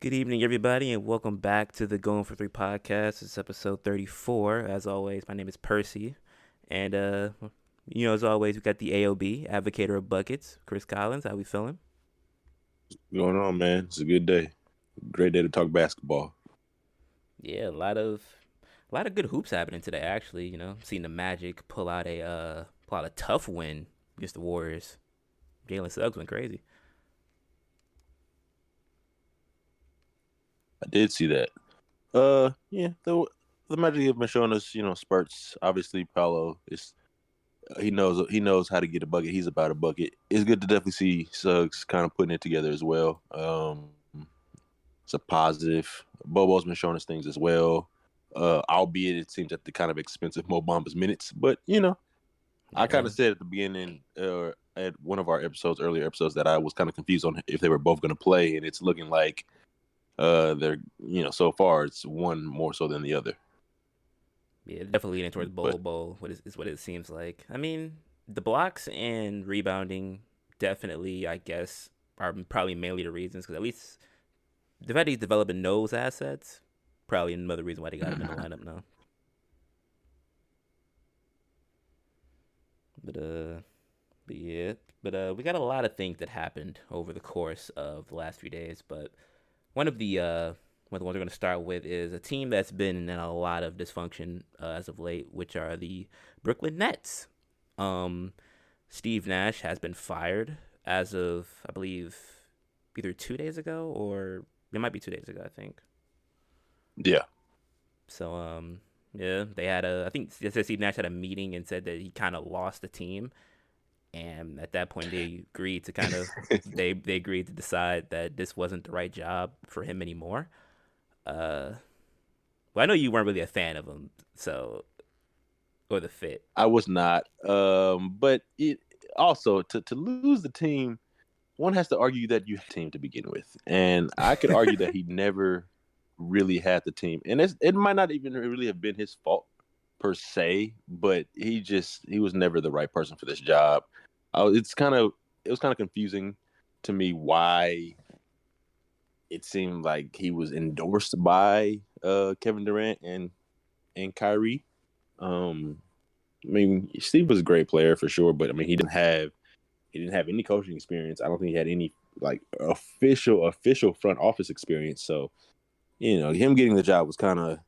Good evening, everybody, and welcome back to the Going for Three podcast. It's episode 34. As always, my name is Percy, and as always, we got the AOB, Advocator of Buckets, Chris Collins. How we feeling? Going on, man? It's a good day. Great day to talk basketball. Yeah, a lot of good hoops happening today. Actually, seeing the Magic pull out a tough win against the Warriors. Jalen Suggs went crazy. I did see that. Yeah, the Magic have been showing us, spurts. Obviously, Paolo is he knows how to get a bucket. He's about a bucket. It's good to definitely see Suggs kind of putting it together as well. It's a positive. Bobo's been showing us things as well. Albeit it seems at the kind of expense of Mo Bamba's minutes, but I kind Yeah, of said at the beginning, at one of our earlier episodes, that I was kind of confused on if they were both going to play, and it's looking like they're so far it's one more so than the other. yeah, definitely leaning towards But Bowl. Is what it seems like. I mean, the blocks and rebounding definitely, I guess, are probably mainly the reasons because at least the fact he's developing those assets, probably another reason why they got him in the lineup now. But we got a lot of things that happened over the course of the last few days. But one of the one of the ones we're going to start with is a team that's been in a lot of dysfunction as of late, which are the Brooklyn Nets. Um, Steve Nash has been fired as of, I believe, either 2 days ago or it might be 2 days ago, I think. yeah, So yeah, they had I think Steve Nash had a meeting and said that he kind of lost the team, and at that point they agreed to they agreed to decide that this wasn't the right job for him anymore. Uh, well, I know you weren't really a fan of him, so or the fit. I was not. But it also to lose the team, one has to argue that you had a team to begin with, and I could argue that he never really had the team, and it might not even really have been his fault per se, but he was never the right person for this job. It was kind of confusing to me why it seemed like he was endorsed by Kevin Durant and Kyrie. Um, I mean, Steve was a great player for sure, but I mean, he didn't have any coaching experience. I don't think he had any like official front office experience. So him getting the job was kind of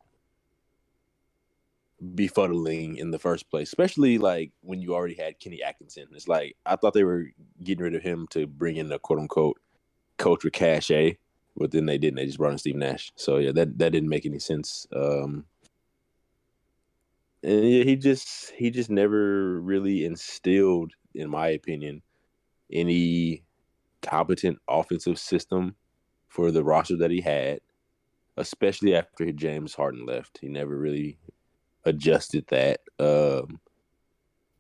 befuddling in the first place, especially like when you already had Kenny Atkinson. It's like I thought they were getting rid of him to bring in the quote unquote coach with cachet, but then they didn't. They just brought in Steve Nash. So yeah, that didn't make any sense. And yeah, he just never really instilled, in my opinion, any competent offensive system for the roster that he had, especially after James Harden left. He never really adjusted that.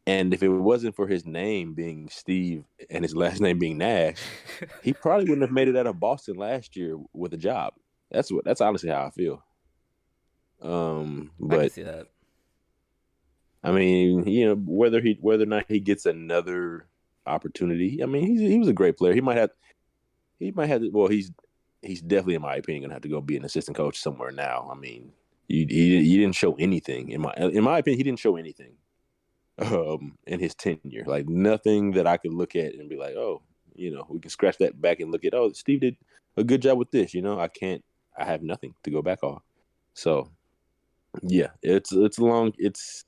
And if it wasn't for his name being Steve and his last name being Nash, he probably wouldn't have made it out of Boston last year with a job. That's honestly how I feel. I can But see that. I mean, whether or not he gets another opportunity. I mean, he was a great player. He might have. Well, he's definitely, in my opinion, gonna have to go be an assistant coach somewhere now. I mean, he didn't show anything in my opinion. He didn't show anything in his tenure. Like nothing that I could look at and be like, oh, we can scratch that back and look at. Oh, Steve did a good job with this. I can't. I have nothing to go back on. So yeah, it's long.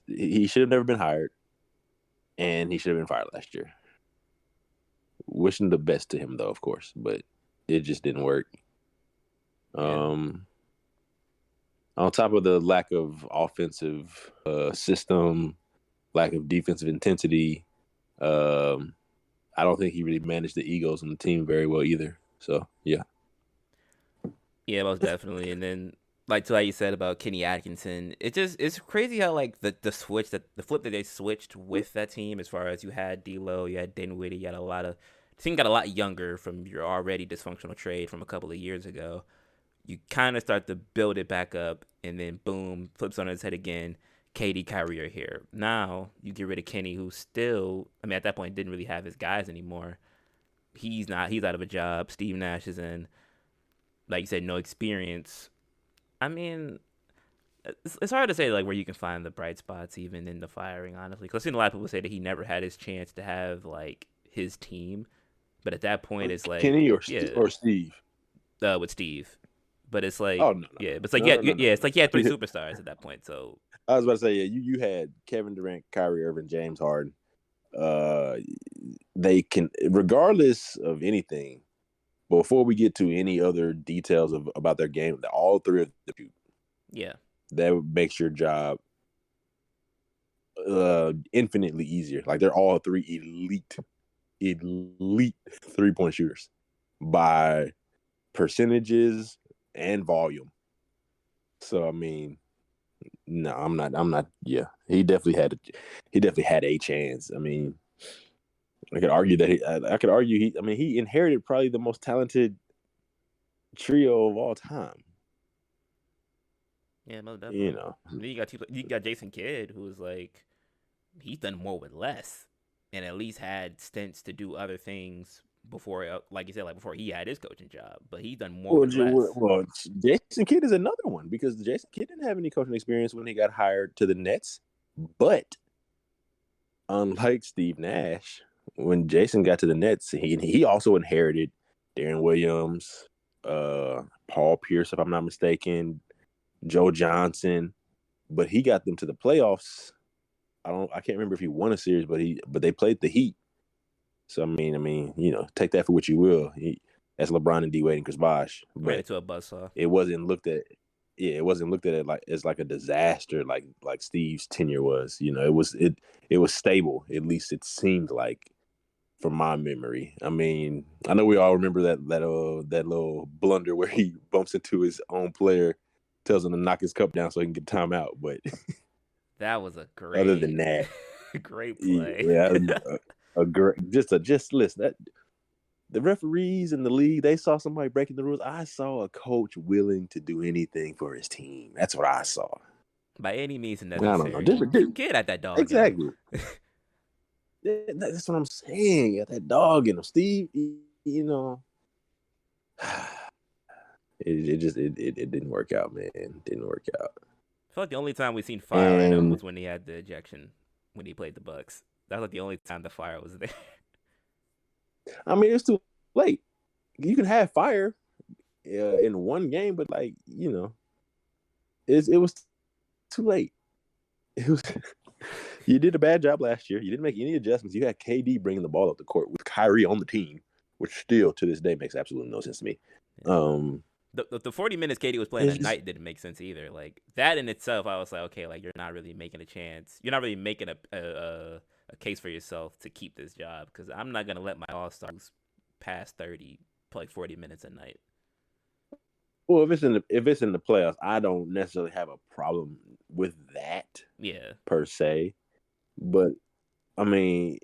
He should have never been hired, and he should have been fired last year. Wishing the best to him though, of course, but it just didn't work. Yeah, Um, on top of the lack of offensive system, lack of defensive intensity, um, I don't think he really managed the egos on the team very well either. So yeah, yeah, most definitely. And then like to like you said about Kenny Atkinson, it's crazy how like the flip that they switched with that team as far as you had D'Lo, you had Dinwiddie, you had a lot of the team got a lot younger from your already dysfunctional trade from a couple of years ago. You kind of start to build it back up, and then boom, flips on his head again. KD, Kyrie are here. Now you get rid of Kenny, who still, I mean, at that point didn't really have his guys anymore. He's not. He's out of a job. Steve Nash is in. like you said, no experience. I mean, it's hard to say like where you can find the bright spots even in the firing, honestly. Because I've seen a lot of people say that he never had his chance to have like his team, but at that point, it's like, Kenny yeah, or Steve? with Steve. But it's like, Oh no no yeah, no but it's like, no yeah, no no no yeah, it's no. like he had three no. superstars at that point. So I was about to say, yeah, you had Kevin Durant, Kyrie Irving, James Harden. Uh, they can, regardless of anything. Before we get to any other details about their game, all three of them, yeah, that makes your job infinitely easier. Like they're all three elite 3-point shooters by percentages and volume. So I mean, no, I'm not. Yeah, he definitely had a chance. I mean, I could argue that I could argue he. I mean, he inherited probably the most talented trio of all time. yeah, most You definitely. know, And then you got Jason Kidd, who's like he's done more with less, and at least had stints to do other things before, like you said, like before he had his coaching job. But he done more well, with less. Jason Kidd is another one because Jason Kidd didn't have any coaching experience when he got hired to the Nets. But unlike Steve Nash, when Jason got to the Nets, he also inherited Darren Williams, Paul Pierce, if I'm not mistaken, Joe Johnson. But he got them to the playoffs. I can't remember if he won a series, but they played the Heat. So I mean, take that for what you will. That's LeBron and D Wade and Chris Bosh, Ran but into a buzzsaw. it wasn't looked at. Yeah, it wasn't looked at it like as like a disaster, like Steve's tenure was. It was stable. At least it seemed like, from my memory. I mean, I know we all remember that little blunder where he bumps into his own player, tells him to knock his cup down so he can get timeout. But That was a other than great, that, great play. yeah, a great just listen that the referees in the league, they saw somebody breaking the rules. I saw a coach willing to do anything for his team. That's what I saw. By any means I don't know. necessary. Kid had that dog in him. Exactly. That's what I'm saying. Got that dog in him. Steve, you know, it didn't work out, man. It didn't work out. I feel like the only time we seen fire in him And was when he had the ejection when he played the Bucks. That was like the only time the fire was there. I mean, it's too late. You can have fire in one game, but like it was too late. It was. You did a bad job last year. You didn't make any adjustments. You had KD bringing the ball up the court with Kyrie on the team, which still to this day makes absolutely no sense to me. Yeah. The 40 minutes Katie was playing at night didn't make sense either. Like that in itself, I was like, okay, like you're not really making a chance. You're not really making a case for yourself to keep this job because I'm not gonna let my all stars past 30 play like 40 minutes a night. Well, if it's in the playoffs, I don't necessarily have a problem with that. Yeah, per se, but I mean,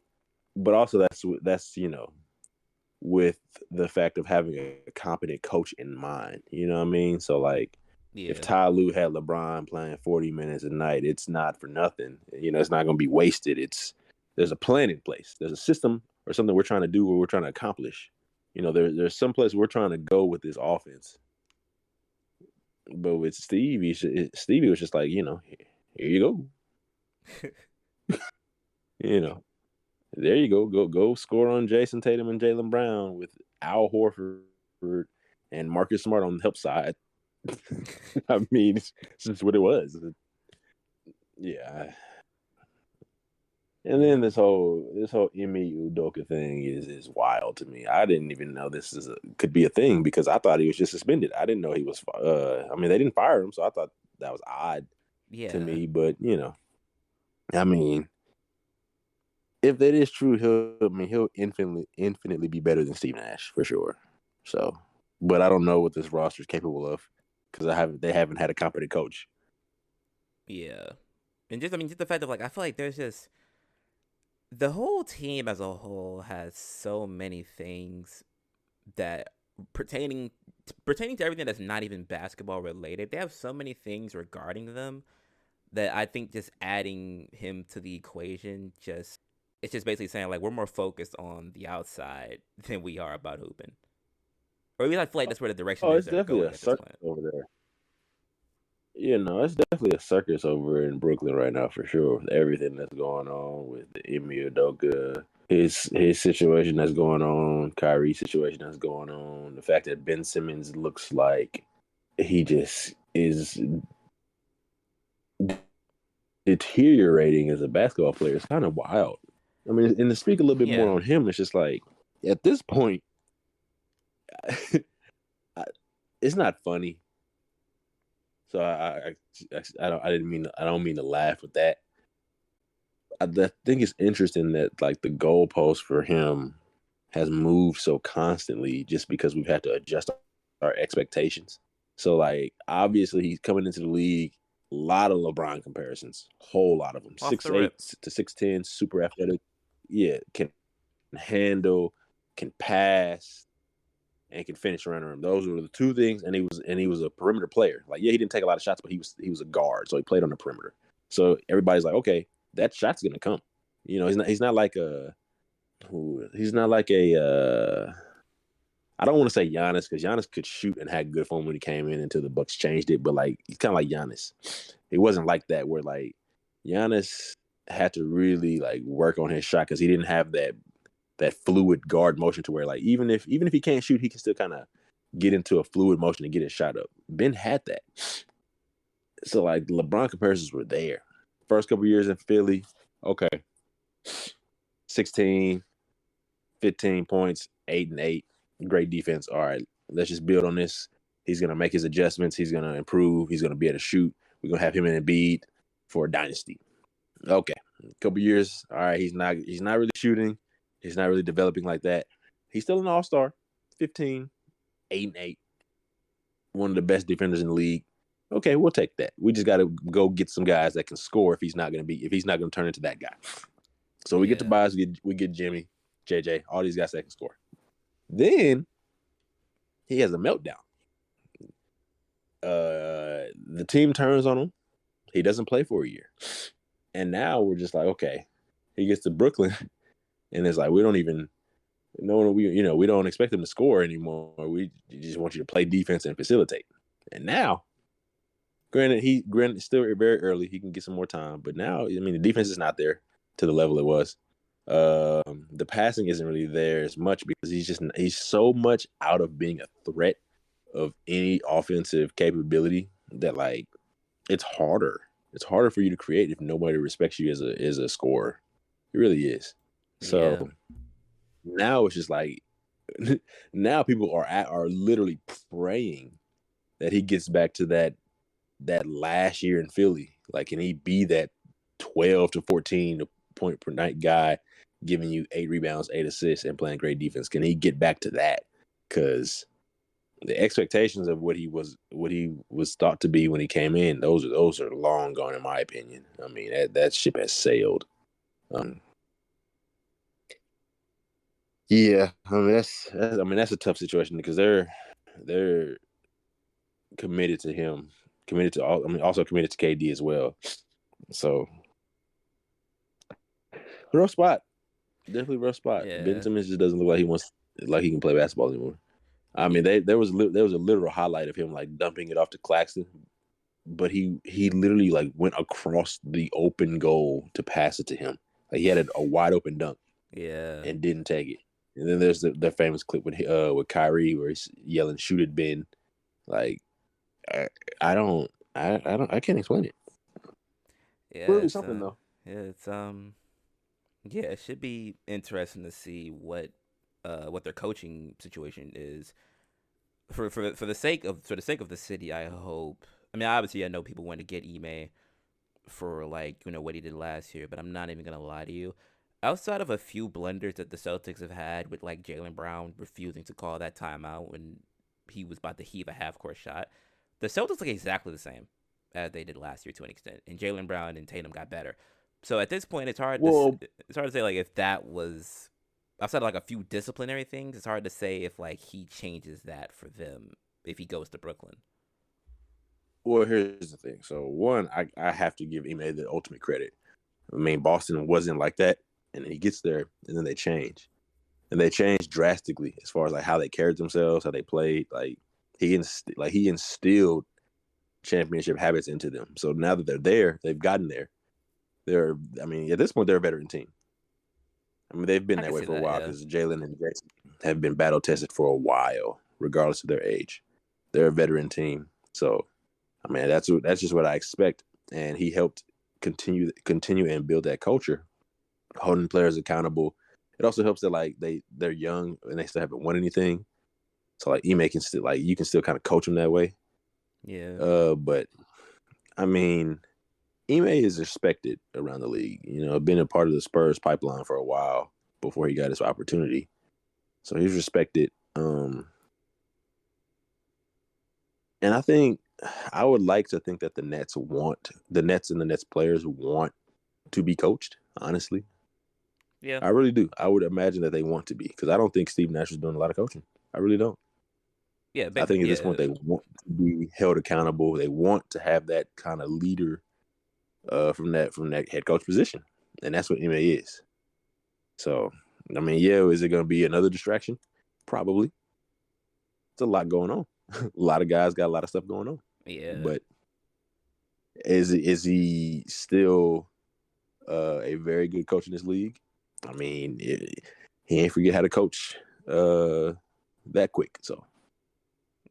but also that's with the fact of having a competent coach in mind. You know what I mean? So like, if yeah, Ty Lue had LeBron playing 40 minutes a night, it's not for nothing. It's not going to be wasted. There's a plan in place. There's a system or something we're trying to do, or we're trying to accomplish. There's some place we're trying to go with this offense. But with Stevie was just like, here you go. There you go. Go score on Jason Tatum and Jaylen Brown with Al Horford and Marcus Smart on the help side. I mean, it's just what it was. Yeah. And then this whole Emi Udoka thing is wild to me. I didn't even know this could be a thing because I thought he was just suspended. I didn't know he was. I mean, they didn't fire him, so I thought that was odd to yeah. me. But I mean, if that is true, he'll infinitely be better than Steve Nash for sure. So, but I don't know what this roster is capable of because they haven't had a competent coach. Yeah. And just the fact of like I feel like there's just the whole team as a whole has so many things that pertaining to everything that's not even basketball related. They have so many things regarding them that I think just adding him to the equation it's just basically saying like we're more focused on the outside than we are about hooping. Or at least I feel like that's where the direction Oh, is it's they're definitely going a at this circus point. over there. It's definitely a circus over in Brooklyn right now for sure. With everything that's going on with the Emi Udoka, his situation that's going on, Kyrie's situation that's going on, the fact that Ben Simmons looks like he just is deteriorating as a basketball player is kind of wild. I mean, and to speak a little bit more Yeah. on him, it's just like at this point, it's not funny. So I don't mean to laugh with that. I think it's interesting that like the goalpost for him has moved so constantly just because we've had to adjust our expectations. So like obviously he's coming into the league, a lot of LeBron comparisons, whole lot of them. Off the 6'8" rip. to 6'10", super athletic. Yeah, can handle, can pass, and can finish around the rim. Those were the two things, and he was a perimeter player. Like, yeah, he didn't take a lot of shots, but he was a guard, so he played on the perimeter. So everybody's like, okay, that shot's gonna come. He's not like a he's not like a I don't want to say Giannis because Giannis could shoot and had good form when he came in until the Bucks changed it, but like he's kind of like Giannis. It wasn't like that where like Giannis had to really like work on his shot because he didn't have that fluid guard motion to where like even if he can't shoot, he can still kind of get into a fluid motion to get his shot up. Ben had that. So like LeBron comparisons were there. First couple years in Philly, okay. 16, 15 points, 8-8. Great defense. All right, let's just build on this. He's gonna make his adjustments, he's gonna improve, he's gonna be able to shoot. We're gonna have him in Embiid for a dynasty. Okay. A couple years, all right, he's not really shooting. He's not really developing like that. He's still an all-star. 15, 8-8. One of the best defenders in the league. Okay, we'll take that. We just got to go get some guys that can score if he's not going to turn into that guy. So we get Yeah. Tobias, we get Jimmy, JJ, all these guys that can score. Then he has a meltdown. The team turns on him. He doesn't play for a year. And now we're just like, okay, he gets to Brooklyn, and it's like we don't expect him to score anymore. We just want you to play defense and facilitate. And now, granted, it's still very early. He can get some more time, but now, I mean, the defense is not there to the level it was. The passing isn't really there as much because he's so much out of being a threat of any offensive capability that like it's harder. It's harder for you to create if nobody respects you as a scorer. It really is. So Yeah. now it's just like now people are literally praying that he gets back to that last year in Philly. Like, can he be that 12 to 14 point per night guy, giving you 8 rebounds, 8 assists, and playing great defense? Can he get back to that? Because the expectations of what he was thought to be when he came in, those are long gone, in my opinion. I mean, that ship has sailed. Yeah, I mean that's a tough situation because they're committed to him, also committed to KD as well. So rough spot, definitely rough spot. Ben Yeah. Simmons just doesn't look like he can play basketball anymore. I mean, there was a literal highlight of him like dumping it off to Claxton, but he literally like went across the open goal to pass it to him. Like he had a wide open dunk. Yeah. And didn't take it. And then there's the famous clip with Kyrie where he's yelling, "Shoot it, Ben!" Like I can't explain it. Yeah. Really It's something though. yeah. It's Yeah. It should be interesting to see what their coaching situation is. For the sake of the city, I hope. I mean, obviously, I know people want to get Ime for like what he did last year, but I'm not even gonna lie to you. Outside of a few blunders that the Celtics have had with like Jaylen Brown refusing to call that timeout when he was about to heave a half court shot, the Celtics look exactly the same as they did last year to an extent, and Jaylen Brown and Tatum got better. So at this point, Well, it's hard to say like if that was outside of like a few disciplinary things. It's hard to say if like he changes that for them if he goes to Brooklyn. here's the thing. So one, I have to give Ime the ultimate credit. I mean, Boston wasn't like that, and he gets there, and then they change. and they changed drastically as far as like how they carried themselves, how they played. Like he instilled championship habits into them. So now that they're there, they've gotten there. I mean, at this point, they're a veteran team. I mean, they've been I that can way see for a that, while yeah. because Jalen and Jason have been battle tested for a while, regardless of their age. They're a veteran team, so I mean that's just what I expect. And he helped continue and build that culture, holding players accountable. It also helps that like they're young and they still haven't won anything, so like Ime can still like you can still kind of coach them that way. Yeah. But I mean, Ime is respected around the league. You know, been a part of the Spurs pipeline for a while before he got his opportunity, so he's respected. And I think I would like to think that the Nets and the Nets players want to be coached. Honestly, Yeah. I really do. I would imagine that they want to be because I don't think Steve Nash is doing a lot of coaching. I really don't. Yeah. I think at this Yeah. point they want to be held accountable. They want to have that kind of leader from that head coach position, and that's what Ime is. So, I mean, yeah, is it going to be another distraction? Probably. It's a lot going on. A lot of guys got a lot of stuff going on. Yeah. But is he still a very good coach in this league? I mean, he ain't forget how to coach that quick. So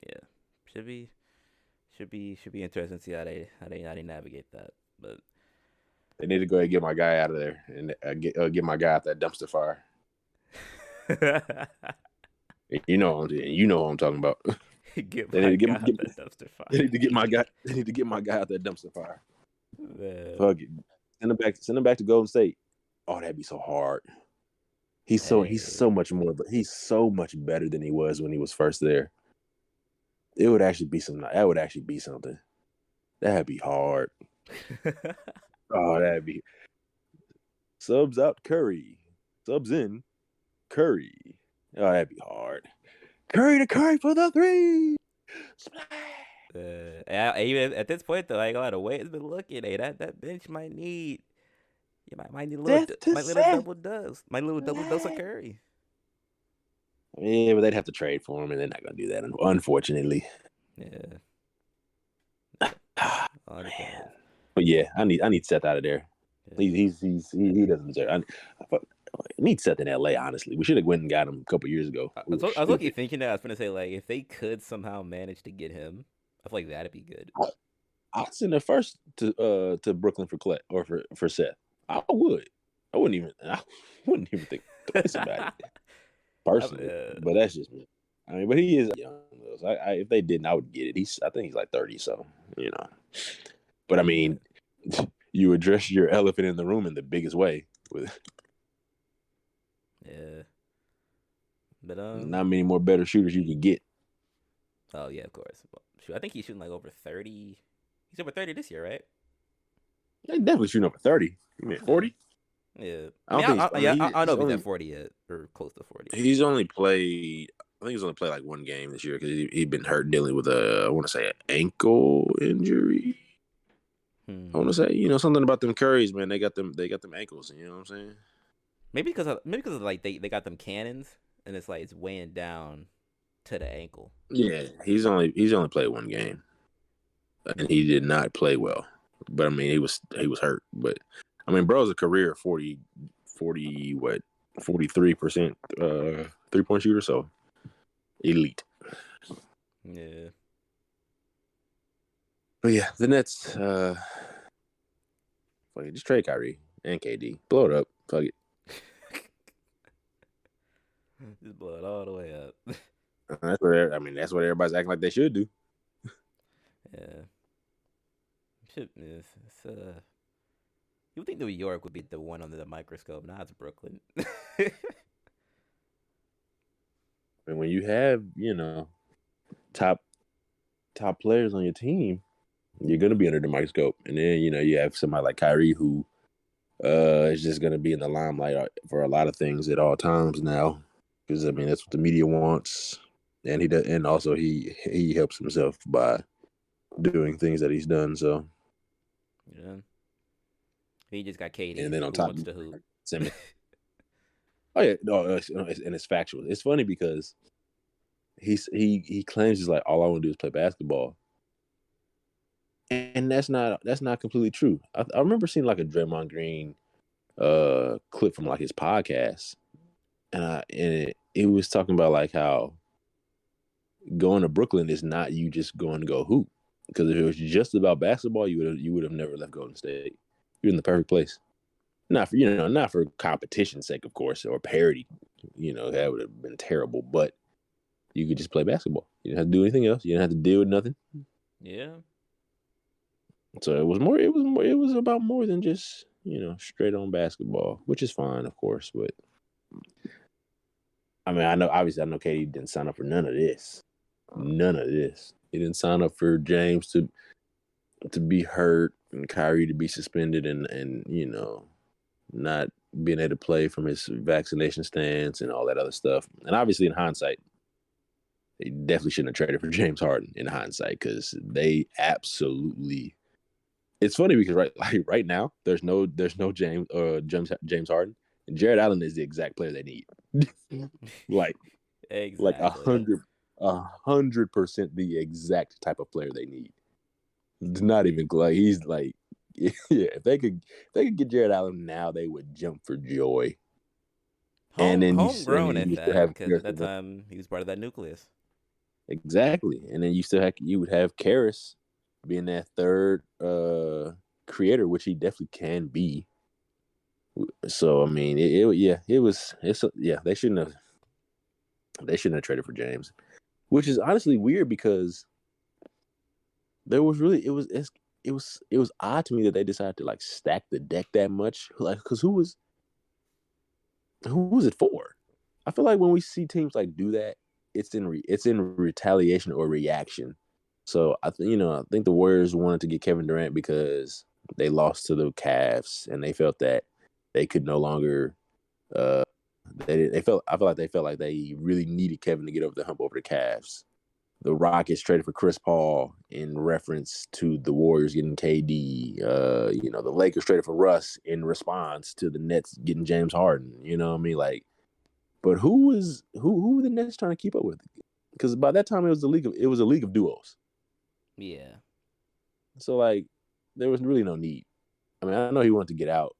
Yeah. Should be interesting to see how they navigate that. But they need to go ahead and get my guy out of there and get my guy out that dumpster fire. You know what I'm talking about. get They my need to guy out that dumpster fire. They need to get my guy. They need to get my guy out that dumpster fire. Man. Fuck it. Send him back to Golden State. Oh, that'd be so hard. He's so much more, but he's so much better than he was when he was first there. It would actually be something. That would actually be something. That'd be hard. Oh, that'd be subs out Curry, subs in Curry. Oh, that'd be hard. Curry to Curry for the three. Splash. Even at this point though, I ain't gonna wait. It's been looking. Hey, that bench might need. You might need a little Death to little Seth. double dose. Might little double dose of Curry. Yeah, but they'd have to trade for him, and they're not gonna do that, unfortunately. Yeah. Oh, man. But yeah, I need Seth out of there. Yeah. He doesn't deserve. I need Seth in LA. Honestly, we should have went and got him a couple years ago. I was looking thinking that I was gonna say like if they could somehow manage to get him, I feel like that'd be good. I'd send it first to Brooklyn for Clay or for Seth. I would. I wouldn't even think twice about it personally. But that's just me. I mean, but he is young. So if they didn't, I would get it. I think he's like 30, so you know. But I mean, you address your elephant in the room in the biggest way. Yeah. But not many more better shooters you can get. Oh yeah, of course. Well, I think he's shooting like over 30. He's over 30 this year, right? They definitely shooting over 30. You mean 40? Yeah. I don't know if he's at 40 yet or close to 40. He's only played. I think he's only played like one game this year because he'd been hurt dealing with I want to say an ankle injury. I want to say something about them Currys, man. They got them ankles. You know what I'm saying? Maybe because of like they got them cannons and it's like it's weighing down to the ankle. Yeah, he's only played one game, and he did not play well. But I mean, he was hurt. But I mean, bro's a career 43% 3-point shooter, so elite. Yeah. But yeah, the Nets. Fuck it, just trade Kyrie and KD. Blow it up. Fuck it. Just blow it all the way up. That's what everybody's acting like they should do. Yeah. You would think New York would be the one under the microscope. Now it's Brooklyn. And when you have, top players on your team, you're gonna be under the microscope. And then, you have somebody like Kyrie who is just gonna be in the limelight for a lot of things at all times now. Because I mean that's what the media wants. And he does, and also he helps himself by doing things that he's done. So yeah, he just got KD. And then on top wants to hoop. Simmons. Oh yeah, no, and it's factual. It's funny because he claims he's like, all I want to do is play basketball, and that's not completely true. I remember seeing like a Draymond Green clip from like his podcast, and it was talking about like how going to Brooklyn is not you just going to go hoop. Because if it was just about basketball, you would have never left Golden State. You're in the perfect place. Not for competition's sake, of course, or parity. That would have been terrible. But you could just play basketball. You didn't have to do anything else. You didn't have to deal with nothing. Yeah. So it was more. It was more. It was about more than just straight on basketball, which is fine, of course. But I mean, obviously I know Katie didn't sign up for none of this. None of this. He didn't sign up for James to be hurt and Kyrie to be suspended and not being able to play from his vaccination stance and all that other stuff. And obviously, in hindsight, they definitely shouldn't have traded for James Harden. In hindsight, because they absolutely. It's funny because right now there's no James Harden, and Jared Allen is the exact player they need. like Exactly. 100% the exact type of player they need. It's not even like he's like, yeah. If they could get Jared Allen now, they would jump for joy. And then Homegrown at you still that, have because at that Karis. time he was part of that nucleus. Exactly, and then you would have Karis being that third creator, which he definitely can be. So I mean, they shouldn't have traded for James, which is honestly weird because there was really it was odd to me that they decided to like stack the deck that much, like because who was it for? I feel like when we see teams like do that, it's in retaliation or reaction. So I think the Warriors wanted to get Kevin Durant because they lost to the Cavs and they felt that they could no longer. Uh, they felt I feel like they felt like they really needed Kevin to get over the hump over the Cavs. The Rockets traded for Chris Paul in reference to the Warriors getting KD. The Lakers traded for Russ in response to the Nets getting James Harden. You know what I mean? Like, but who were the Nets trying to keep up with? Because by that time it was a league of duos. Yeah. So like, there was really no need. I mean, I know he wanted to get out,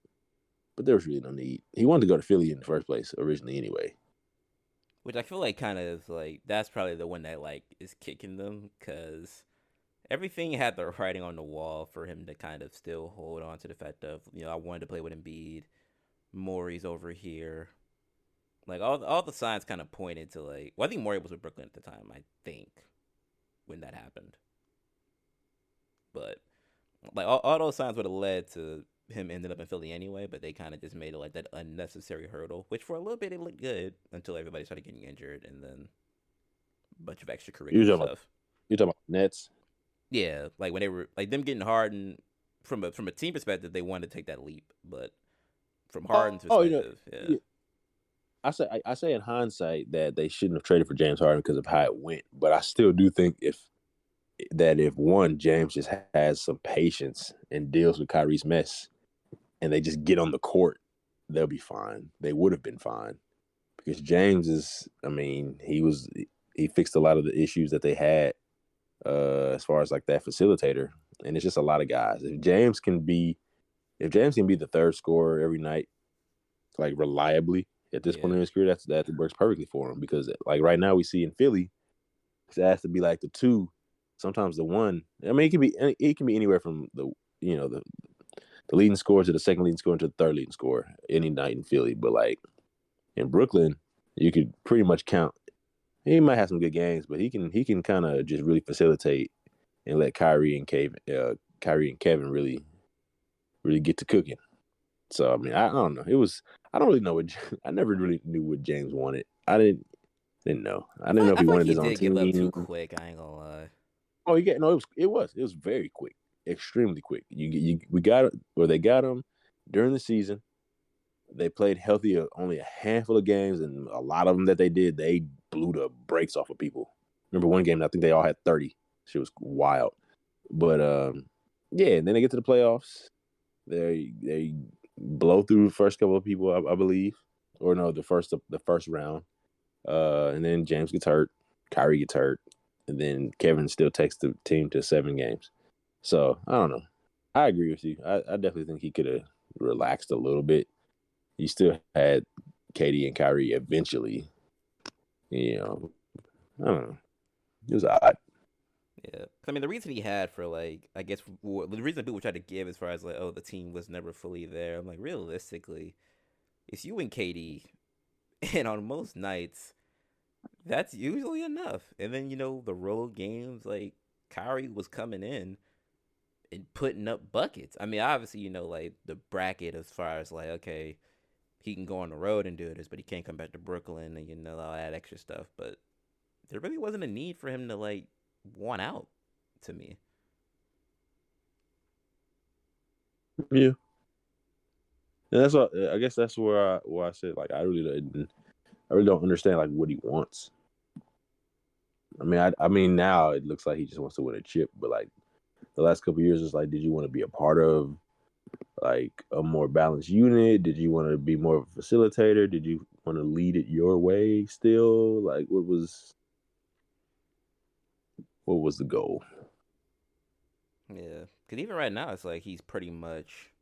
but there was really no need. He wanted to go to Philly in the first place originally, anyway. Which I feel like kind of like that's probably the one that like is kicking them, because everything had the writing on the wall for him to kind of still hold on to the fact of, I wanted to play with Embiid, Morey's over here. Like all the signs kind of pointed to, like, well, I think Morey was with Brooklyn at the time, I think, when that happened. But like all those signs would have led to him ending up in Philly anyway, but they kind of just made it like that unnecessary hurdle, which for a little bit it looked good until everybody started getting injured and then a bunch of You extracurricular talking about stuff. you talking about Nets? Yeah, like when they were like them getting Harden, from a team perspective, they wanted to take that leap, but from Harden's Oh, perspective, yeah, I say in hindsight that they shouldn't have traded for James Harden because of how it went, but I still do think if one James just has some patience and deals with Kyrie's mess, and they just get on the court, they'll be fine. They would have been fine because James is. I mean, he fixed a lot of the issues that they had as far as like that facilitator, and it's just a lot of guys. If James can be the third scorer every night, like reliably at this point yeah, in his career, that works perfectly for him because like right now we see in Philly, it has to be like the two, sometimes the one. I mean, it can be anywhere from the leading scorer to the second leading scorer to the third leading scorer any night in Philly. But like in Brooklyn, you could pretty much count. He might have some good games, but he can kind of just really facilitate and let Kyrie and Kevin really get to cooking. So I mean, I don't know. I don't really know what I never really knew what James wanted. I didn't know. I didn't know if I he feel like wanted he his own did give up too team. quick. I ain't gonna lie. Oh, yeah, no, it was very quick, extremely quick. We got it, or they got him during the season. They played healthy only a handful of games, and a lot of them that they blew the brakes off of people. Remember one game, I think they all had 30. She was wild. But yeah, and then they get to the playoffs. They blow through the first couple of people, I believe. or no, the first round. And then James gets hurt, Kyrie gets hurt, and then Kevin still takes the team to 7 games. So I don't know. I agree with you. I definitely think he could have relaxed a little bit. He still had Katie and Kyrie eventually. You know, I don't know. It was odd. Yeah, I mean, the reason he had for like, I guess the reason people try to give as far as like, oh, the team was never fully there. I'm like, realistically, it's you and Katie, and on most nights, that's usually enough. And then the road games, like Kyrie was coming in and putting up buckets. I mean, obviously, like the bracket as far as like, okay, he can go on the road and do this, but he can't come back to Brooklyn and all that extra stuff. But there really wasn't a need for him to like want out to me. Yeah, and that's what I guess that's where I said like I really don't understand like what he wants. I mean now it looks like he just wants to win a chip, but like the last couple of years it's like, did you want to be a part of like a more balanced unit? Did you want to be more of a facilitator? Did you want to lead it your way still? Like what was the goal? Yeah, because even right now, it's like he's pretty much.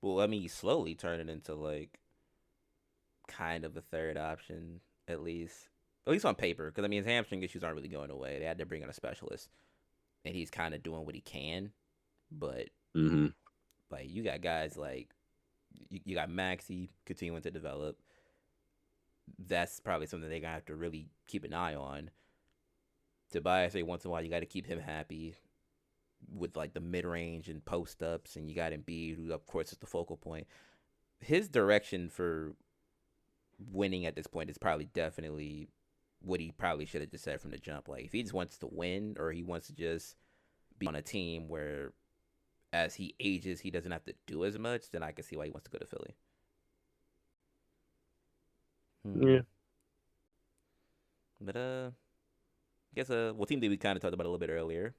Well, I mean, he's slowly turning into like kind of a third option, at least on paper. Because I mean, his hamstring issues aren't really going away. They had to bring in a specialist, and he's kind of doing what he can. But Mm-hmm. like, you got guys like you got Maxi continuing to develop. That's probably something they're gonna have to really keep an eye on. Tobias, every once in a while, you got to keep him happy with like the mid range and post ups, and you got Embiid, who of course is the focal point. His direction for winning at this point is probably definitely what he probably should have just said from the jump. Like if he just wants to win, or he wants to just be on a team where as he ages he doesn't have to do as much, then I can see why he wants to go to Philly. Hmm. Yeah. But I guess well, team that we kind of talked about a little bit earlier,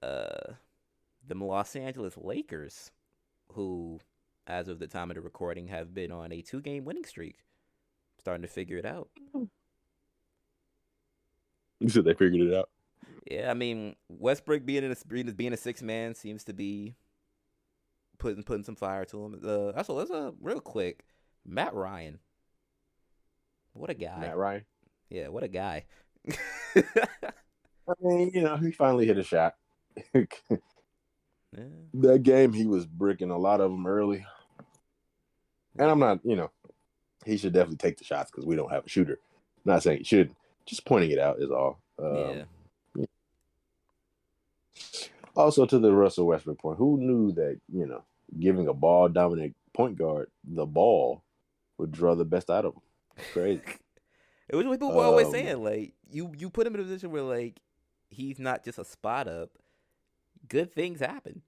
uh, the Los Angeles Lakers, who, as of the time of the recording, have been on a 2-game winning streak, starting to figure it out. You said they figured it out. Yeah, I mean Westbrook being a 6 man seems to be putting some fire to him. Also, let's real quick, Matt Ryan, what a guy. Matt Ryan. Yeah, what a guy. I mean, he finally hit a shot. Yeah, That game, he was bricking a lot of them early. And I'm not, he should definitely take the shots because we don't have a shooter. I'm not saying he shouldn't. Just pointing it out is all. yeah. Also, to the Russell Westbrook point, who knew that, giving a ball dominant point guard the ball would draw the best out of him? Crazy. It was what people were always saying. Like you put him in a position where like he's not just a spot up. Good things happen.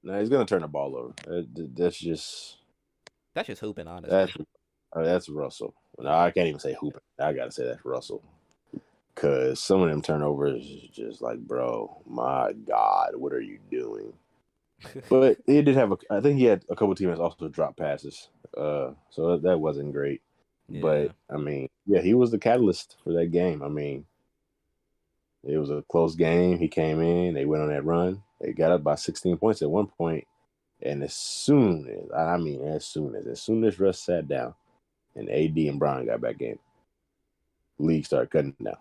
Now he's gonna turn the ball over. That's just That's just hooping, honestly. that's Russell. No, I can't even say hooping. I gotta say that's Russell. Cause some of them turnovers is just like, bro, my God, what are you doing? But he did have I think he had a couple teammates also drop passes. So that wasn't great. Yeah, But I mean, yeah, he was the catalyst for that game. I mean, it was a close game. He came in, they went on that run. They got up by 16 points at one point, and as soon as Russ sat down and AD and Brown got back in, league started cutting down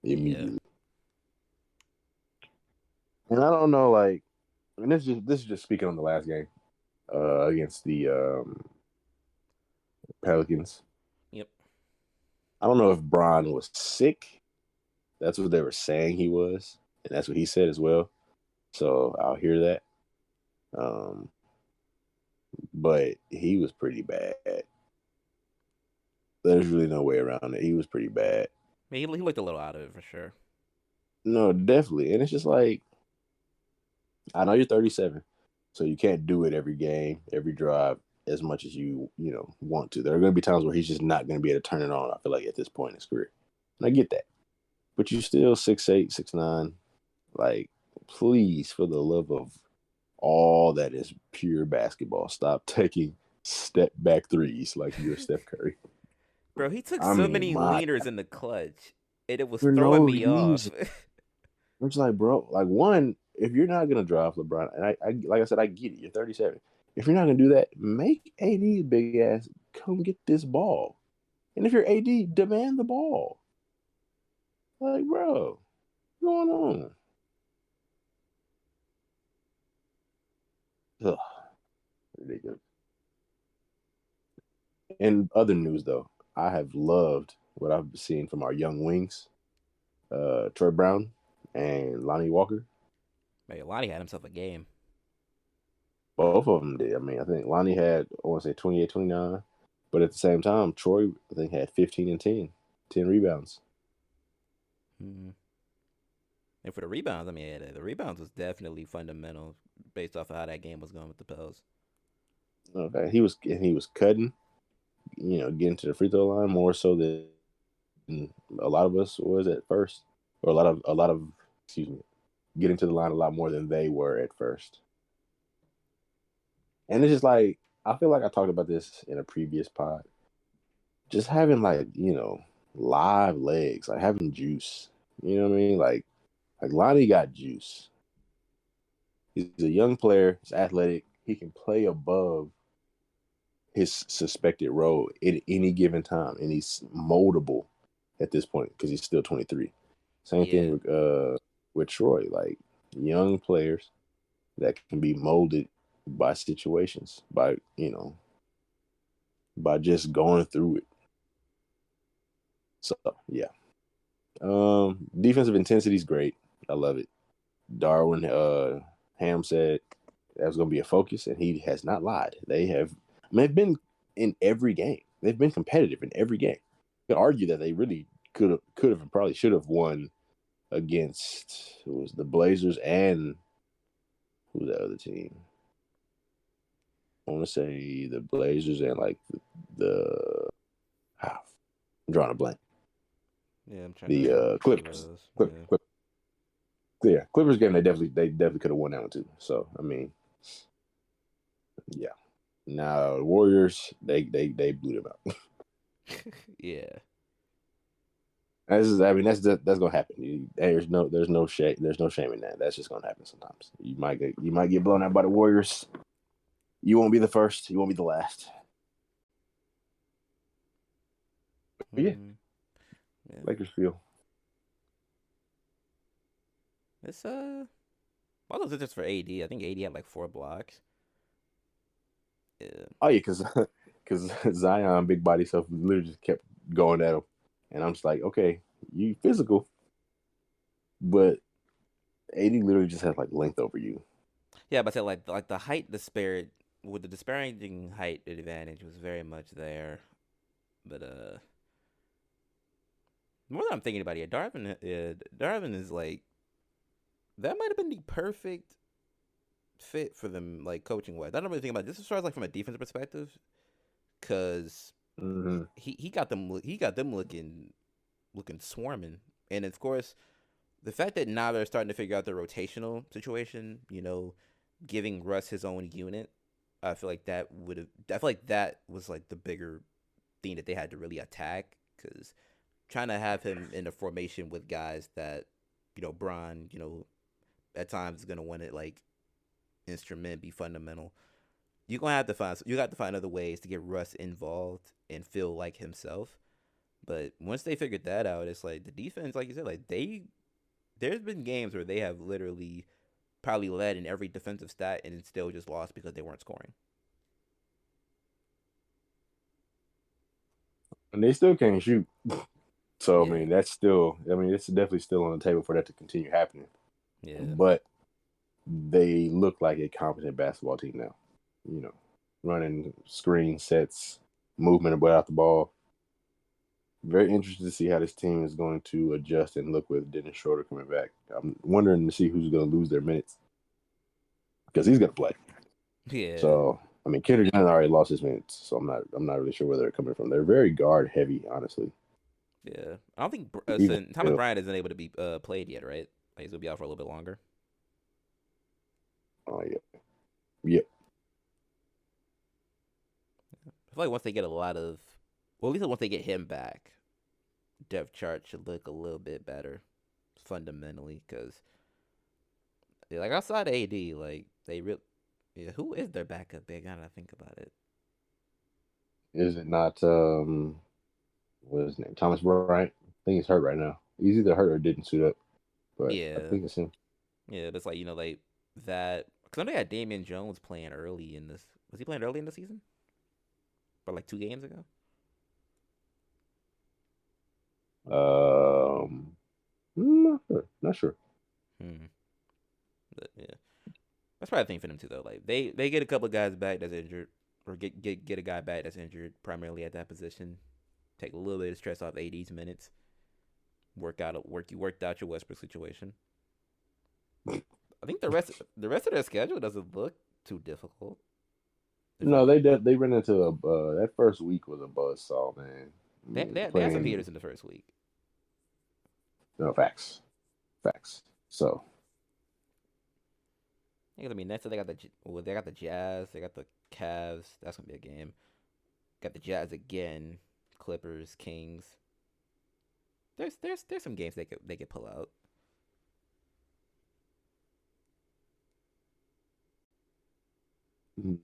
yeah, immediately. And I don't know, like, and this is just speaking on the last game against the Pelicans. yep, I don't know if Bron was sick. That's what they were saying he was, and that's what he said as well. So I'll hear that. Um, but he was pretty bad. There's really no way around it. He was pretty bad. I mean, he looked a little out of it for sure. No, definitely. And it's just like, I know you're 37, so you can't do it every game, every drive as much as you want to. There are going to be times where he's just not going to be able to turn it on. I feel like at this point in his career, and I get that. But you're still 6'8", 6'9". Like, please, for the love of all that is pure basketball, stop taking step back threes like you're Steph Curry. Bro, he took I so mean, many my leaners in the clutch, and it was for no throwing me off. reason. I'm just like, bro, like one, if you're not gonna draft LeBron, and I like I said, I get it. You're 37. If you're not gonna do that, make AD big ass come get this ball. And if you're AD, demand the ball. Like, bro, what's going on? Ugh, ridiculous. In other news, though, I have loved what I've seen from our young wings, Troy Brown and Lonnie Walker. Man, Lonnie had himself a game. Both of them did. I mean, I think Lonnie had, I want to say 28, 29. But at the same time, Troy, I think, had 15 and 10 rebounds. Hmm. And for the rebounds, I mean, yeah, the rebounds was definitely fundamental based off of how that game was going with the Pels. Okay, he was cutting, getting to the free throw line more so than a lot of us was at first, or a lot of excuse me, getting to the line a lot more than they were at first. And it's just like I feel like I talked about this in a previous pod. Just having like live legs, like having juice. You know what I mean? Like Lonnie got juice. He's a young player. He's athletic. He can play above his suspected role at any given time, and he's moldable at this point because he's still 23. Same thing Yeah, with Troy, like young players that can be molded by situations, by just going through it. So yeah, defensive intensity is great. I love it. Darwin Ham said that was going to be a focus, and he has not lied. They've been in every game. They've been competitive in every game. You could argue that they really could have, and probably should have won against who was the Blazers and who was that other team? I want to say the Blazers and like the I'm drawing a blank. yeah, I'm trying The to see what it Clippers. was. Clip, Yeah, Clip, yeah, Clippers game. They definitely could have won that one too. So I mean, yeah. Now Warriors, they blew them out. yeah, That's gonna happen. There's no shame in that. That's just gonna happen sometimes. You might get blown out by the Warriors. You won't be the first. You won't be the last. But yeah, mm, yeah. Lakers feel. It's all those just for AD. I think AD had like 4 blocks. Yeah, Oh yeah, because Zion, big body stuff, literally just kept going at him, and I'm just like, okay, you physical, but AD literally just has like length over you. yeah, but I said like the height disparity with the disparaging height advantage was very much there. But more than I'm thinking about it, Darvin is like that might have been the perfect fit for them, like coaching wise. I don't really think about this as far as like from a defensive perspective, because Mm-hmm. he got them looking swarming, and of course the fact that now they're starting to figure out the rotational situation, giving Russ his own unit. I feel like that was like the bigger thing that they had to really attack because trying to have him in a formation with guys that, Bron, at times is gonna want to like instrument be fundamental. You got to find other ways to get Russ involved and feel like himself. But once they figured that out, it's like the defense, like you said, like there's been games where they have literally probably led in every defensive stat and still just lost because they weren't scoring. And they still can't shoot. So I Yeah, mean, that's still. I mean, it's definitely still on the table for that to continue happening. yeah, But they look like a competent basketball team now. You know, running screen sets, movement without the ball. Very interested to see how this team is going to adjust and look with Dennis Schroeder coming back. I'm wondering to see who's going to lose their minutes because he's going to play. yeah, So I mean, Kendrick Nunn already lost his minutes, so I'm not really sure where they're coming from. They're very guard heavy, honestly. yeah. I don't think Even Thomas Bryant isn't able to be played yet, right? Like, he's gonna be out for a little bit longer. oh yeah, yep. feel like once they get a lot of, well, at least once they get him back, depth chart should look a little bit better fundamentally because like outside of AD, like they real yeah, who is their backup big? Now that I think about it. Is it not what is his name? Thomas Bryant? I think he's hurt right now. He's either hurt or didn't suit up, but I Yeah, think it's him. yeah, that's like like that. Because I know they had Damian Jones playing early in this. Was he playing early in the season? Or like 2 games ago? Not sure. Not sure. Hmm. But yeah, that's probably a thing for them too, though. Like they get a couple of guys back that's injured, or get a guy back that's injured primarily at that position. Take a little bit of stress off AD's minutes. You worked out your Westbrook situation. I think the rest of their schedule doesn't look too difficult. If No, I'm they ran into a that first week was a buzzsaw, man. they had some Playing heaters in the first week. no facts. So I mean, next they got the Jazz, they got the Cavs. That's gonna be a game. Got the Jazz again, Clippers, Kings. There's some games they could pull out. mm,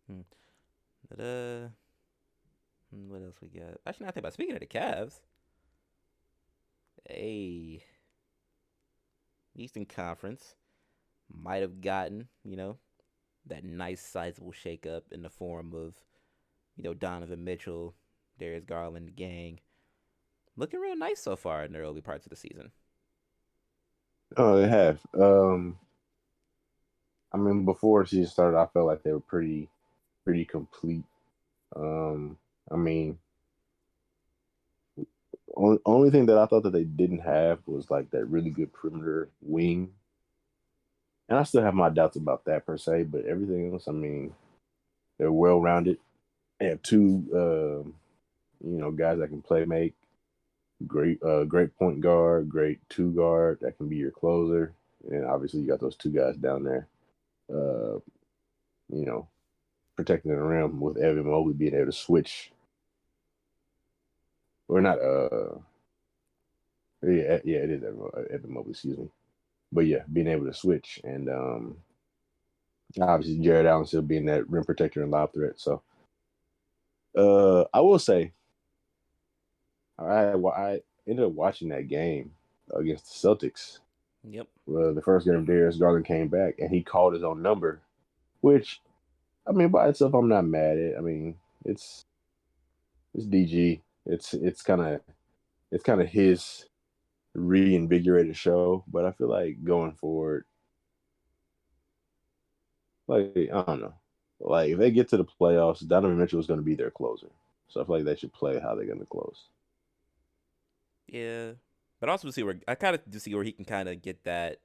Hmm. But what else we got? Actually, not think about. Speaking of the Cavs, a Eastern Conference might have gotten that nice sizable shakeup in the form of Donovan Mitchell, Darius Garland, the gang, looking real nice so far in the early parts of the season. oh, they have. I mean, before the season started, I felt like they were pretty complete. Um, I mean, only thing that I thought that they didn't have was like that really good perimeter wing, and I still have my doubts about that per se. But everything else, I mean, they're well rounded. They have two, guys that can play make. Great point guard, great two guard that can be your closer, and obviously you got those two guys down there. Uh, you know, protecting the rim with Evan Mobley being able to switch or not. Yeah, it is Evan Mobley. Excuse me, but yeah, being able to switch and obviously Jared Allen still being that rim protector and lob threat. So I will say, I ended up watching that game against the Celtics. Yep. The first game, Darius Garland came back and he called his own number, which I mean by itself I'm not mad at. I mean it's DG. It's kind of his reinvigorated show, but I feel like going forward, like I don't know, like if they get to the playoffs, Donovan Mitchell is going to be their closer. So I feel like they should play how they're going to close. Yeah, but also to see where I kind of to see where he can kind of get that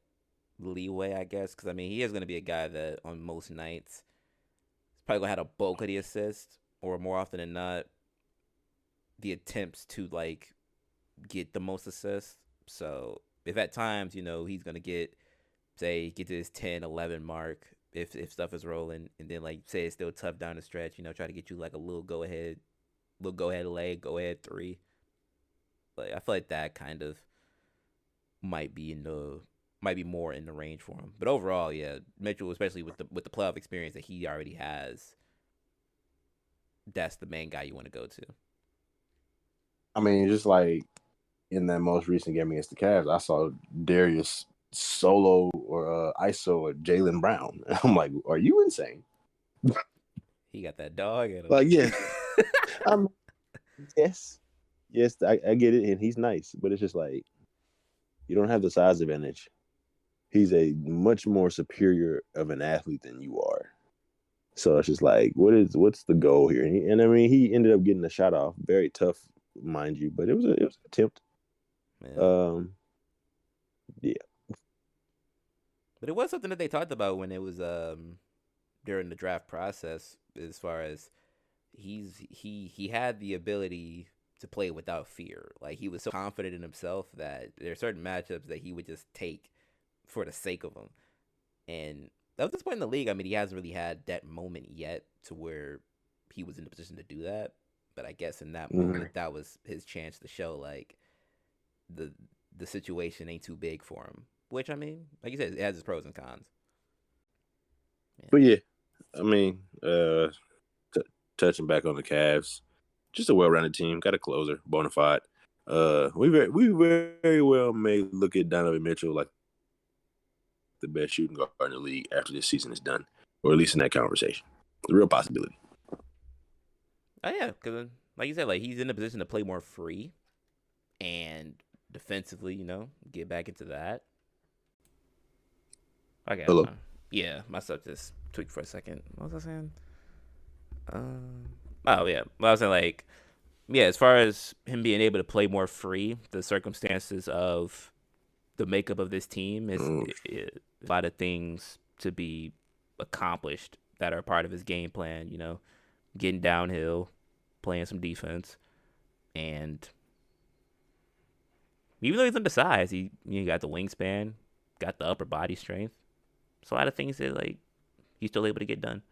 leeway, I guess, because I mean he is going to be a guy that on most nights is probably gonna have a bulk of the assists, or more often than not, the attempts to like get the most assists. So if at times he's gonna get to his 10, 11 mark if stuff is rolling, and then like say it's still tough down the stretch, try to get you like a little go ahead leg, go ahead three. Like I feel like that kind of might be in the might be more in the range for him. But overall, yeah, Mitchell, especially with the playoff experience that he already has, that's the main guy you want to go to. I mean, just like in that most recent game against the Cavs, I saw Darius solo or ISO or Jalen Brown. I'm like, are you insane? He got that dog in him. Like, yeah, um, yes, I get it, and he's nice, but it's just like you don't have the size advantage. He's a much more superior of an athlete than you are. So it's just like, what's the goal here? And I mean, he ended up getting a shot off, very tough, mind you, but it was an attempt. Yeah. Um, yeah, But it was something that they talked about when it was during the draft process, as far as he had the ability to play without fear. Like he was so confident in himself that there are certain matchups that he would just take for the sake of them. And at this point in the league, I mean, he hasn't really had that moment yet to where he was in the position to do that. But I guess in that Mm-hmm. moment, that was his chance to show like the the situation ain't too big for him. Which I mean, like you said, it has its pros and cons. Yeah. But yeah, I mean, t- touching back on the Cavs, just a well-rounded team. Got a closer, bona fide. We very well may look at Donovan Mitchell like the best shooting guard in the league after this season is done, or at least in that conversation. It's a real possibility. Oh yeah, because like you said, like he's in a position to play more free and defensively, get back into that. Okay, Hello. yeah, my stuff just tweaked for a second. What was I saying? Oh yeah, well, I was saying like, yeah, as far as him being able to play more free, the circumstances of the makeup of this team is Mm, a lot of things to be accomplished that are part of his game plan. Getting downhill, playing some defense, and even though he's undersized, he got the wingspan, got the upper body strength. It's a lot of things that like he's still able to get done.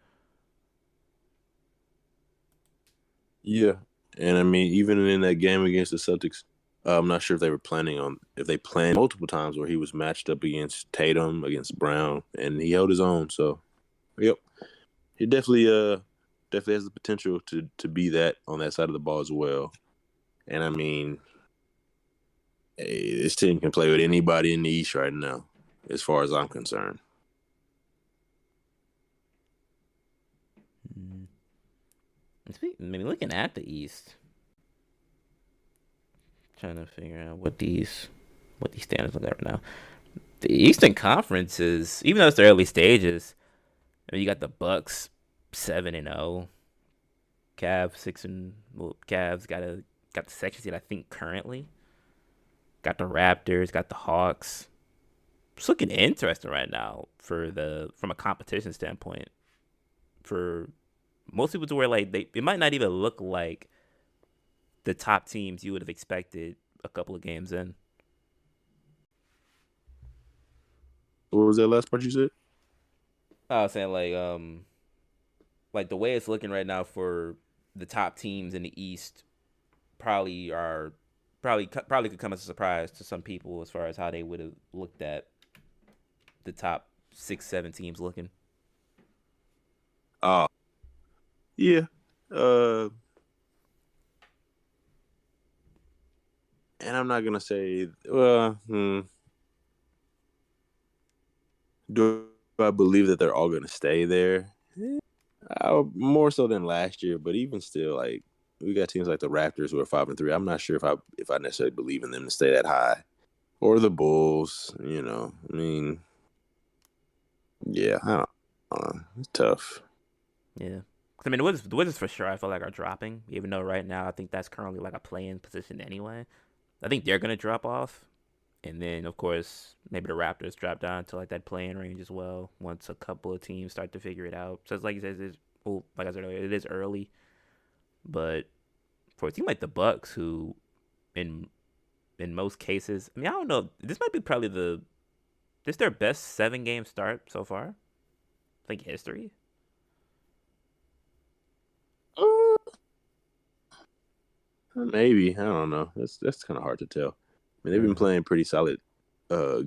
yeah, and I mean, even in that game against the Celtics, I'm not sure if they were planning on if they planned multiple times where he was matched up against Tatum, against Brown, and he held his own. So, yep, he definitely has the potential to be that on that side of the ball as well. And I mean, hey, this team can play with anybody in the East right now, as far as I'm concerned. Mm. Maybe looking at the East, trying to figure out what these standards look like right now. The Eastern Conference is, even though it's the early stages, I mean, you got the Bucks 7-0, Cavs 6 and well, Cavs got the second seed I think currently. Got the Raptors, got the Hawks. It's looking interesting right now from a competition standpoint. For most people to where like it might not even look like the top teams you would have expected a couple of games in. What was that last part you said? I was saying like the way it's looking right now for the top teams in the East probably are probably could come as a surprise to some people as far as how they would have looked at the top 6 7 teams looking. Oh, yeah. Uh, and I'm not gonna say, do I believe that they're all gonna stay there? More so than last year, but even still, like we got teams like the Raptors who are 5-3. I'm not sure if I necessarily believe in them to stay that high, or the Bulls. I mean, yeah, I don't know. It's tough. Yeah. I mean, the Wizards for sure I feel like are dropping, even though right now I think that's currently like a play-in position anyway. I think they're gonna drop off, and then of course maybe the Raptors drop down to like that play-in range as well once a couple of teams start to figure it out. So it's like you said, well, like I said earlier, it is early, but for a team like the Bucks, who in in most cases, I mean, I don't know, this might be probably this their best 7 game start so far, I think history. Uh, Maybe I don't know. That's kind of hard to tell. I mean, they've been playing pretty solid, uh,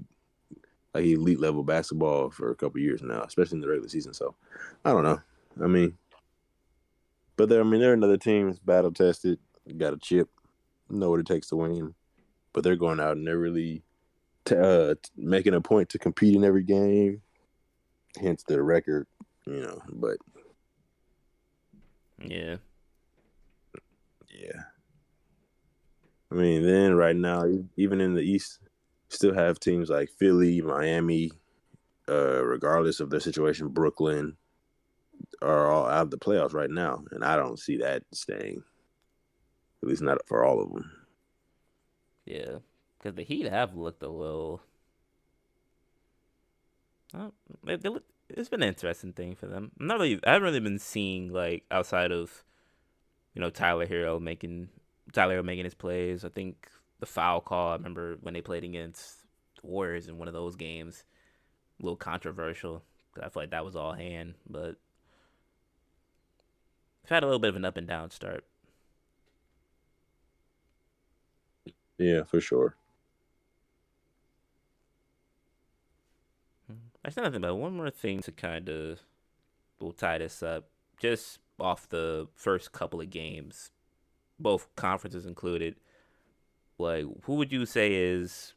like elite level basketball for a couple years now, especially in the regular season. So I don't know. I mean, but they're another team that's battle tested, got a chip, know what it takes to win. But they're going out and they're really making a point to compete in every game. Hence their record, But Yeah. yeah, I mean, then right now, even in the East, still have teams like Philly, Miami, regardless of their situation, Brooklyn are all out of the playoffs right now, and I don't see that staying. At least not for all of them. Yeah, because the Heat have looked a little. Uh, it's been an interesting thing for them. I haven't really been seeing like outside of Tyler Hero making his plays. I think the foul call. I remember when they played against the Warriors in one of those games, a little controversial. 'Cause I feel like that was all hand, but had a little bit of an up and down start. Yeah, for sure. That's nothing but one more thing to kind of we'll tie this up. Just off the first couple of games, both conferences included. Like, who would you say is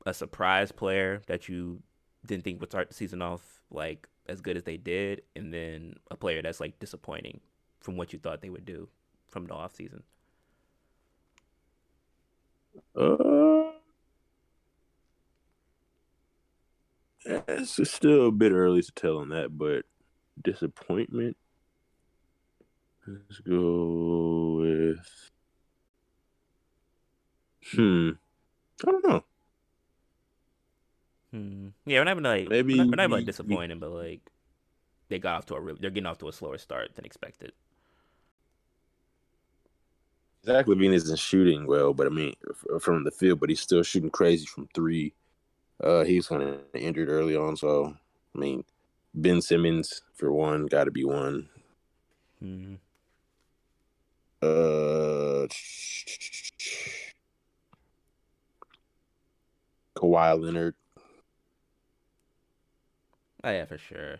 a surprise player that you didn't think would start the season off like as good as they did, and then a player that's like disappointing from what you thought they would do from the off season? Uh, it's still a bit early to tell on that, but disappointment. Let's go with. I don't know. Yeah, we're not even like we're not even like Maybe disappointing, but like they're getting off to a slower start than expected. Zach Levine isn't shooting well, but I mean from the field, but he's still shooting crazy from three. He's kind of injured early on, so I mean Ben Simmons for one, got to be one. Mm-hmm. Uh, Kawhi Leonard. Oh yeah, for sure.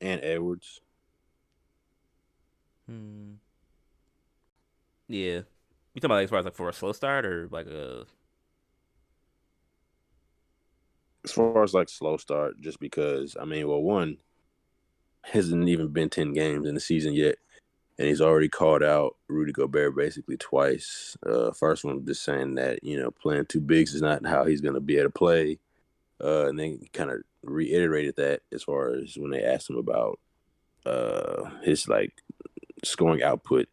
And Edwards. Hmm. Yeah, you talking about like, as far as like for a slow start or like a As far as like slow start, just because I mean, well, one hasn't even been 10 games in the season yet, and he's already called out Rudy Gobert basically twice. First one just saying that playing two bigs is not how he's going to be able to play, and then he kind of reiterated that as far as when they asked him about his like scoring output.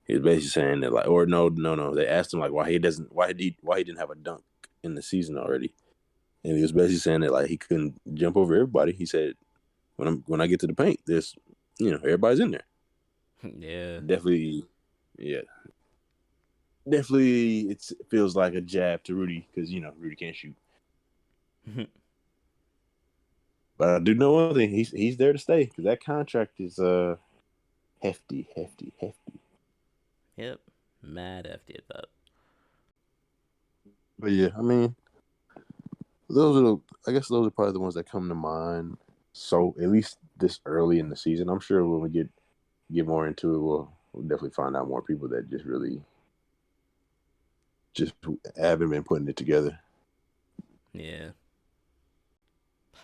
He was basically saying that like, or no. They asked him like why he didn't have a dunk in the season already, and he was basically saying that like he couldn't jump over everybody. He said when I get to the paint, there's everybody's in there. yeah. Definitely, yeah, definitely. It feels like a jab to Rudy because Rudy can't shoot. But I do know one thing: he's there to stay because that contract is hefty, hefty, hefty. Yep, mad FD at that. But yeah, I mean, I guess those are probably the ones that come to mind. So at least this early in the season, I'm sure when we get more into it, we'll definitely find out more people that just really just haven't been putting it together. Yeah.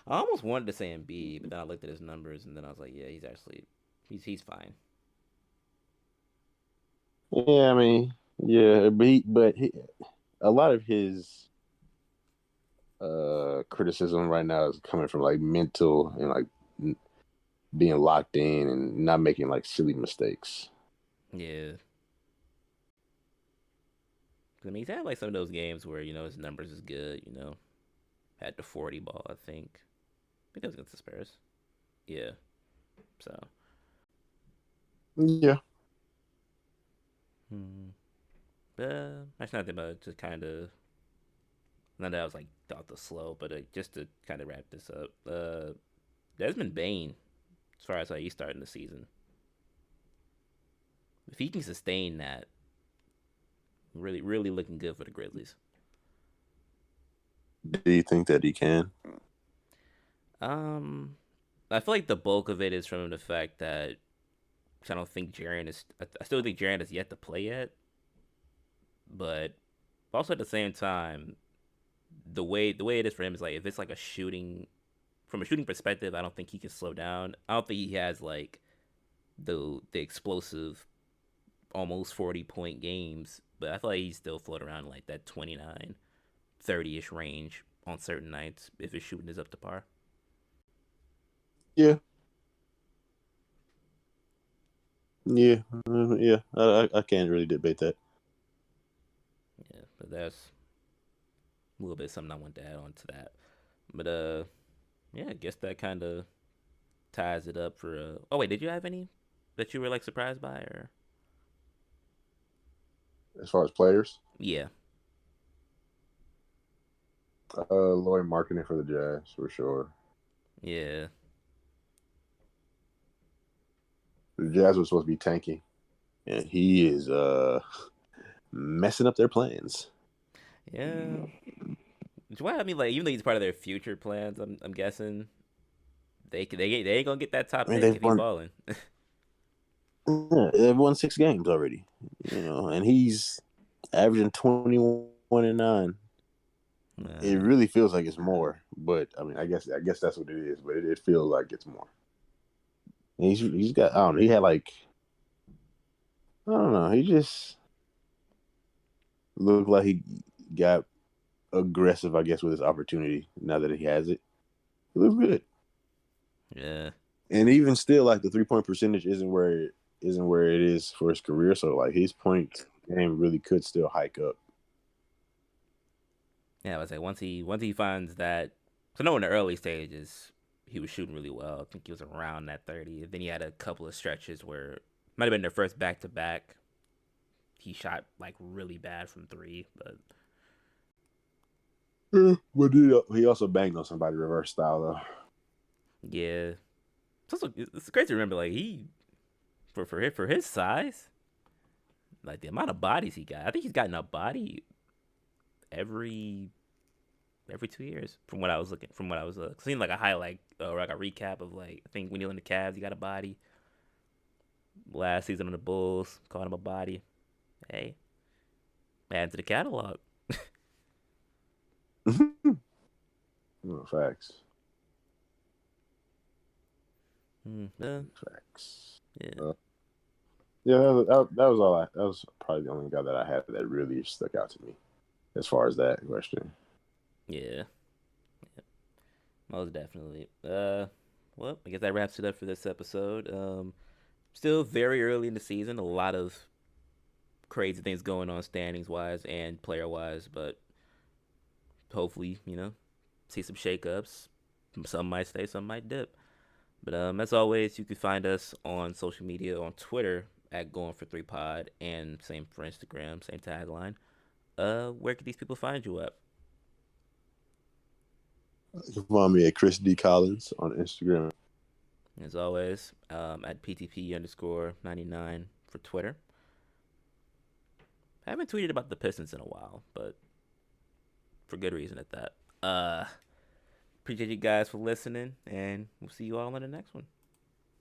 I almost wanted to say Embiid, but then I looked at his numbers and then I was like, yeah, he's fine. Yeah, I mean, yeah, a lot of his criticism right now is coming from like mental and like being locked in and not making like silly mistakes. Yeah. I mean, he's had like some of those games where his numbers is good. Had the 40 ball, I think it was against the Spurs. Yeah. So. Yeah, Hmm. That's nothing but just kind of. Not that I was like thought the slow, but just to kind of wrap this up. Desmond Bain, as far as how he's starting the season, if he can sustain that, really, really looking good for the Grizzlies. do you think that he can? Um, I feel like the bulk of it is from the fact that I don't think Jaren is. I still think Jaren has yet to play yet, but also at the same time, the way it is for him is like if it's like a shooting from a shooting perspective, I don't think he can slow down. I don't think he has like the explosive almost 40-point games, but I feel like he's still floating around like that 29, 30-ish range on certain nights if his shooting is up to par. Yeah, yeah, yeah. I can't really debate that. Yeah, but that's a little bit something I want to add on to that. But yeah, I guess that kind of ties it up for. Oh wait, did you have any that you were like surprised by or? As far as players, Yeah. Lloyd marketing for the Jazz for sure. Yeah. The Jazz was supposed to be tanking, and he is messing up their plans. Yeah. Well, I mean, like even though he's part of their future plans, I'm guessing they ain't gonna get that I top mean, pick if he balling. they've won 6 games already, and he's averaging 21-9. It really feels like it's more, but I mean, I guess that's what it is. But it feels like it's more. And he's got, I don't know. He had like, I don't know. He just looked like he got aggressive, I guess, with his opportunity. Now that he has it, he looks good. Yeah. And even still, like the 3-point percentage isn't where it is for his career. So like his point game really could still hike up. Yeah, I was like once he finds that. So no, in the early stages, he was shooting really well. I think he was around that 30. Then he had a couple of stretches where it might have been their first back to back. He shot like really bad from three, but But he also banged on somebody reverse style though. yeah, it's crazy to remember. Like he for his size, like the amount of bodies he got. I think he's gotten a body every 2 years from what I was looking from what I was seeing like a highlight or like a recap of like I think when he was in the Cavs he got a body. Last season on the Bulls caught him a body. Hey, add to the catalog. No, facts. Facts. Yeah, Yeah, that was all. That was probably the only guy that I had that really stuck out to me as far as that question. yeah, most definitely. Well, I guess that wraps it up for this episode. Still very early in the season. A lot of crazy things going on standings wise and player wise, but hopefully, see some shakeups. Some might stay, some might dip. But as always, you can find us on social media on Twitter at Going for Three Pod and same for Instagram, same tagline. Where can these people find you at? You can find me at Chris D Collins on Instagram. As always, at PTP underscore 99 for Twitter. I haven't tweeted about the Pistons in a while, but for good reason at that. Appreciate you guys for listening, and we'll see you all in the next one.